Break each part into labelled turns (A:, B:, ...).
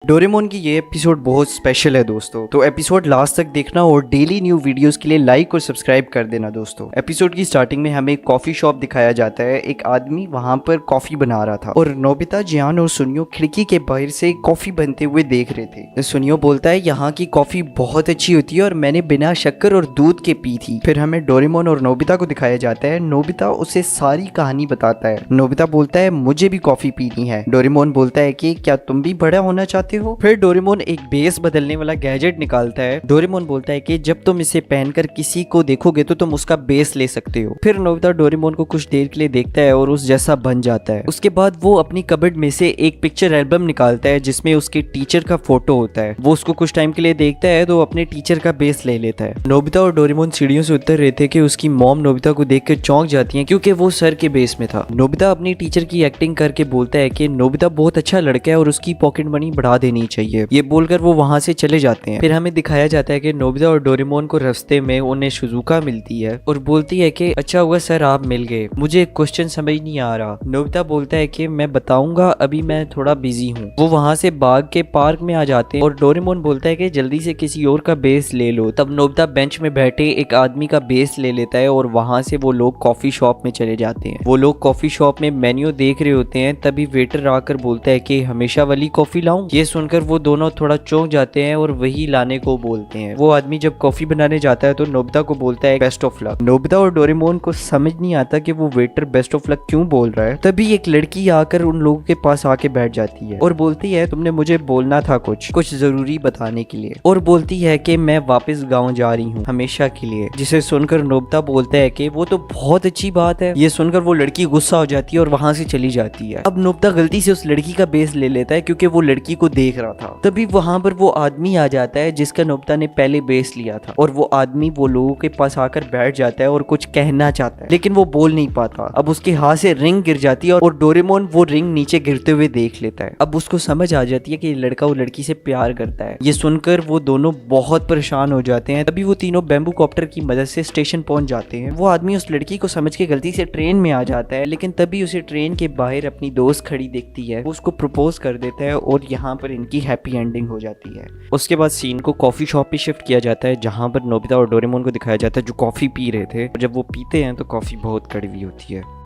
A: Doraemon की ये episode बहुत स्पेशल है दोस्तों, तो एपिसोड लास्ट तक देखना और डेली न्यू वीडियोस के लिए लाइक और सब्सक्राइब कर देना दोस्तों। एपिसोड की स्टार्टिंग में हमें एक कॉफी शॉप दिखाया जाता है। एक आदमी वहां पर कॉफी बना रहा था और नोबिता, जियान और सुनियो खिड़की के बाहर से कॉफी बनते हुए देख रहे थे। तो सुनियो बोलता है यहाँ की कॉफी बहुत अच्छी होती है और मैंने बिना शक्कर और दूध के पी थी। फिर हमें डोरेमोन और नोबिता को दिखाया जाता है। नोबिता उसे सारी कहानी बताता है। नोबिता बोलता है मुझे भी कॉफी पीनी है। डोरेमोन बोलता है कि क्या तुम भी बड़ा होना चाहते हो। फिर डोरेमोन एक बेस बदलने वाला गैजेट निकालता है। डोरेमोन बोलता है कि जब तुम इसे पहनकर किसी को देखोगे तो तुम उसका बेस ले सकते हो। फिर नोबिता डोरेमोन को कुछ देर के लिए देखता है और उस जैसा बन जाता है। उसके बाद वो अपनी कबर्ड में से एक पिक्चर एल्बम निकालता है जिसमें उसके टीचर का फोटो होता है। वो उसको कुछ टाइम के लिए देखता है तो अपने टीचर का बेस ले लेता है। नोबिता और डोरेमोन सीढ़ियों से उतर रहे थे कि उसकी मॉम नोबिता को देखकर चौंक जाती है क्योंकि वो सर के बेस में था। नोबिता अपनी टीचर की एक्टिंग करके बोलता है कि नोबिता बहुत अच्छा लड़का है और उसकी पॉकेट मनी बढ़ा देनी चाहिए। ये बोलकर वो वहां से चले जाते हैं। फिर हमें दिखाया जाता है कि नोबिता और डोरेमोन को रास्ते में उन्हें शिजुका मिलती है और बोलती है कि अच्छा हुआ सर आप मिल गए, मुझे एक क्वेश्चन समझ नहीं आ रहा। नोबिता बोलता है कि मैं बताऊंगा, अभी मैं थोड़ा बिजी हूँ। वो वहां से बाग के पार्क में आ जाते हैं और डोरेमोन बोलता है कि जल्दी से किसी और का बेस ले लो। तब नोबिता बेंच में बैठे एक आदमी का बेस ले लेता है और वहां से वो लोग कॉफी शॉप में चले जाते हैं। वो लोग कॉफी शॉप में मेन्यू देख रहे होते हैं, तभी वेटर आकर बोलता है कि हमेशा वाली कॉफी लाऊं। ये सुनकर वो दोनों थोड़ा चौंक जाते हैं और वही लाने को बोलते हैं। वो आदमी जब कॉफी बनाने जाता है तो नोबिता को बोलता है बेस्ट ऑफ लक। नोबिता और डोरेमोन को समझ नहीं आता कि वो वेटर बेस्ट ऑफ लक क्यों बोल रहा है। तभी एक लड़की आकर उन लोगों के पास आके बैठ जाती है और बोलती है तुमने मुझे बोलना था कुछ जरूरी बताने के लिए, और बोलती है कि मैं वापस गाँव जा रही हूँ हमेशा के लिए। जिसे सुनकर नोबिता बोलता है कि वो तो बहुत अच्छी बात है। ये सुनकर वो लड़की गुस्सा हो जाती है और वहां से चली जाती है। अब नोबिता गलती से उस लड़की का बेस ले लेता है क्योंकि वो लड़की को देख रहा था। तभी वहां पर वो आदमी आ जाता है जिसका नोबिता ने पहले बेस लिया था, और वो आदमी वो लोगों के पास आकर बैठ जाता है और कुछ कहना चाहता है लेकिन वो बोल नहीं पाता। अब उसके हाथ से रिंग गिर जाती है और डोरेमोन वो रिंग नीचे गिरते हुए देख लेता है। अब उसको समझ आ जाती है कि ये लड़का वो लड़की से प्यार करता है। ये सुनकर वो दोनों बहुत परेशान हो जाते हैं। तभी वो तीनों बैम्बू कॉप्टर की मदद से स्टेशन पहुंच जाते हैं। वो आदमी उस लड़की को समझ के गलती से ट्रेन में आ जाता है, लेकिन तभी उसे ट्रेन के बाहर अपनी दोस्त खड़ी देखती है। वो उसको प्रपोज कर देता है और यहाँ पर इनकी हैप्पी एंडिंग हो जाती है। उसके बाद सीन को कॉफी शॉप पे शिफ्ट किया जाता है जहां पर नोबिता और डोरेमोन को दिखाया जाता है जो कॉफी पी रहे थे। जब वो पीते हैं तो कॉफी बहुत कड़वी होती है।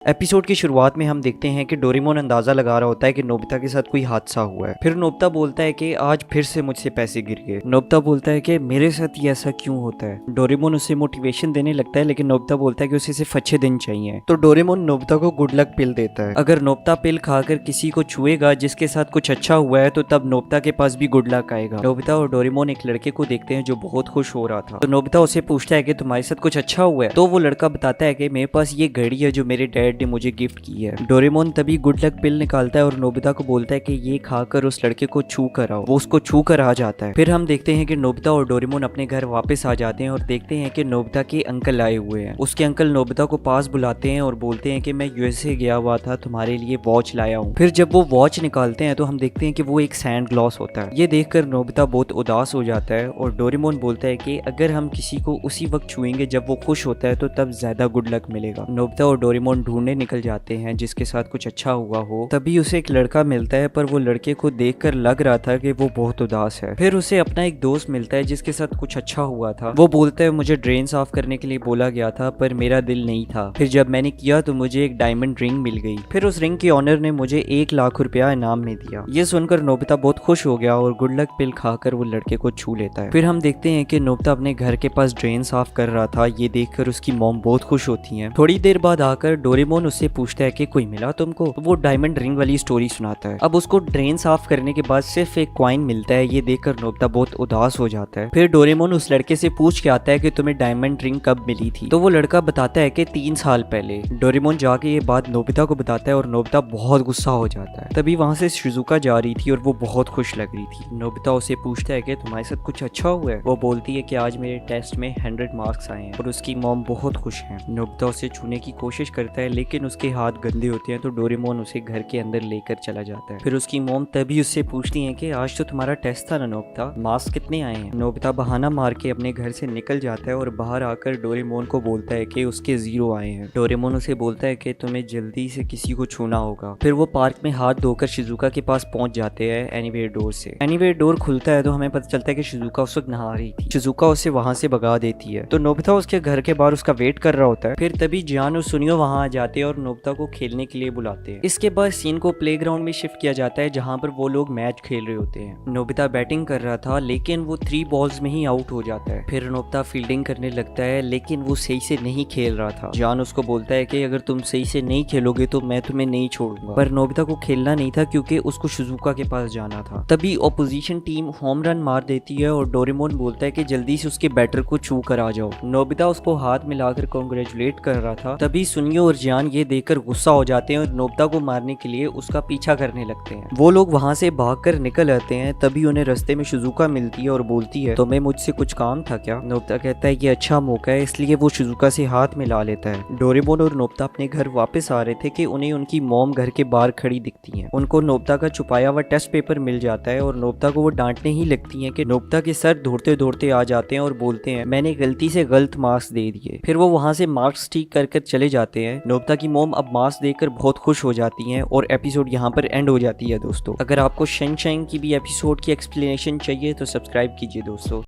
A: एपिसोड की शुरुआत में हम देखते हैं कि डोरेमोन अंदाजा लगा रहा होता है कि नोबिता के साथ कोई हादसा हुआ है। फिर नोबिता बोलता है कि आज फिर से मुझसे पैसे गिर गए। नोबिता बोलता है कि मेरे साथ ही ऐसा क्यों होता है। डोरेमोन उसे मोटिवेशन देने लगता है, लेकिन नोबिता बोलता है कि उसे सिर्फ अच्छे दिन चाहिए। तो डोरेमोन नोबिता को गुड लक पिल देता है। अगर नोबिता पिल खाकर किसी को छुएगा जिसके साथ कुछ अच्छा हुआ है तो तब नोबिता के पास भी गुड लक आएगा। नोबिता और डोरेमोन एक लड़के को देखते हैं जो बहुत खुश हो रहा था। तो नोबिता उसे पूछता है कि तुम्हारे साथ कुछ अच्छा हुआ है। तो वो लड़का बताता है कि मेरे पास ये घड़ी है जो मेरे डैड ने मुझे गिफ्ट की है। डोरेमोन तभी गुड लक पिल निकालता है और नोबिता को बोलता है कि ये खाकर उस लड़के को छू कर आओ। वो उसको छू कर आ जाता है। फिर हम देखते हैं कि नोबिता और डोरेमोन अपने घर वापस आ जाते हैं और देखते हैं कि नोबिता के अंकल आए हुए हैं। उसके अंकल नोबिता को पास बुलाते हैं और बोलते हैं कि मैं यूएसए गया हुआ था, तुम्हारे लिए वॉच लाया हूँ। फिर जब वो वॉच निकालते हैं तो हम देखते हैं कि वो एक सैंड ग्लास होता है। ये देखकर नोबिता बहुत उदास हो जाता है और डोरेमोन बोलता है कि अगर हम किसी को उसी वक्त छुएंगे जब वो खुश होता है तो तब ज्यादा गुड लक मिलेगा। नोबिता और डोरेमोन ढूंढने निकल जाते हैं जिसके साथ कुछ अच्छा हुआ हो। तभी उसे एक लड़का मिलता है, पर वो लड़के को देखकर लग रहा था कि वो बहुत उदास है। फिर उसे अपना एक दोस्त मिलता है जिसके साथ कुछ अच्छा हुआ था। वो बोलता है मुझे ड्रेन साफ करने के लिए बोला गया था पर मेरा दिल नहीं था। फिर जब मैंने किया तो मुझे एक डायमंड रिंग मिल गई। फिर उस रिंग के ऑनर ने मुझे 1 लाख रुपया इनाम में दिया। ये सुनकर नोबिता बहुत खुश हो गया और गुड लक पिल खाकर वो लड़के को छू लेता है। फिर हम देखते हैं कि नोबिता अपने घर के पास ड्रेन साफ कर रहा था। ये देखकर उसकी मॉम बहुत खुश होती है। थोड़ी देर बाद आकर डोरेमोन उससे पूछता है कि कोई मिला तुमको। तो वो डायमंड रिंग वाली स्टोरी सुनाता है। अब उसको ड्रेन साफ करने के बाद सिर्फ एक कॉइन मिलता है। ये देखकर नोबिता बहुत उदास हो जाता है। फिर डोरेमोन उस लड़के से पूछ के आता है कि तुम्हें डायमंड रिंग कब मिली थी। तो वो लड़का बताता है कि 3 साल पहले। डोरेमोन जाके ये बात नोबिता को बताता है और नोबिता बहुत गुस्सा हो जाता है। तभी वहां से शिजुका जा रही थी और वो बहुत खुश लग रही थी। नोबिता उसे पूछता है कि तुम्हारे साथ कुछ अच्छा हुआ है। वो बोलती है कि आज मेरे टेस्ट में 100 मार्क्स आए हैं और उसकी मॉम बहुत खुश है। नोबिता उसे छूने की कोशिश करता है लेकिन उसके हाथ गंदे होते हैं तो डोरेमोन उसे घर के अंदर लेकर चला जाता है। फिर उसकी मॉम तभी उससे पूछती है कि आज तो तुम्हारा टेस्ट था ना नोबिता, मार्क्स कितने आए हैं। नोबिता बहाना मार के अपने घर से निकल जाता है और बाहर आकर डोरेमोन को बोलता है कि उसके 0 आए हैं। डोरेमोन उसे बोलता है कि तुम्हें जल्दी से किसी को छूना होगा। फिर वो पार्क में हाथ धोकर शिजुका के पास पहुंच जाते हैं एनीवेयर डोर से। एनीवेयर डोर खुलता है तो हमें पता चलता है कि शिजुका उस वक्त नहा रही थी। शिजुका उसे वहां से भगा देती है तो नोबिता उसके घर के बाहर उसका वेट कर रहा होता है। फिर तभी जियान और सुनियो वहां आ जाते हैं और नोबिता को खेलने के लिए बुलाते हैं। इसके बाद सीन को प्लेग्राउंड में शिफ्ट किया जाता है जहां पर वो लोग मैच खेल रहे होते हैं। नोबिता बैटिंग कर रहा था लेकिन वो 3 बॉल्स में ही आउट हो जाता है। फिर नोबिता फील्डिंग करने लगता है लेकिन वो सही से नहीं खेल रहा था। जियान उसको बोलता है कि अगर तुम सही से नहीं खेलोगे तो मैं तुम्हें नहीं छोड़ूंगा। पर नोबिता को खेलना नहीं था क्योंकि उसको शिजुका के पास जाना था। तभी ऑपोजिशन टीम होम रन मार देती है और डोरेमोन बोलता है कि जल्दी से उसके बैटर को छू कर आ जाओ। नोबिता उसको हाथ मिलाकर कांग्रेचुलेट कर रहा था। तभी सुनियो और जियान ये देखकर गुस्सा हो जाते हैं और नोबिता को मारने के लिए उसका पीछा करने लगते हैं। वो लोग वहां से भागकर निकल आते हैं। तभी उन्हें रास्ते में शिजुका मिलती है और बोलती है तुम्हें मुझसे कुछ काम था क्या। नोबिता कहता है ये अच्छा मौका है, इसलिए वो शिजुका से हाथ मिला लेता है। डोरेमोन और नोबिता अपने घर वापस आ रहे थे कि उन्हें उनकी मॉम घर के बाहर खड़ी दिखती है। उनको नोबिता का छुपाया हुआ टेस्ट पेपर मिल जाता है और नोबिता को वो डांटने ही लगती है कि नोबिता के सर दौड़ते दौड़ते आ जाते हैं और बोलते हैं मैंने गलती से गलत मार्क्स दे दिए। फिर वो वहां से मार्क्स ठीक कर चले जाते हैं। नोबिता की मॉम अब मार्क्स देखकर बहुत खुश हो जाती हैं और एपिसोड यहाँ पर एंड हो जाती है दोस्तों। अगर आपको सनशाइन की भी एपिसोड की एक्सप्लेनेशन चाहिए तो सब्सक्राइब कीजिए दोस्तों।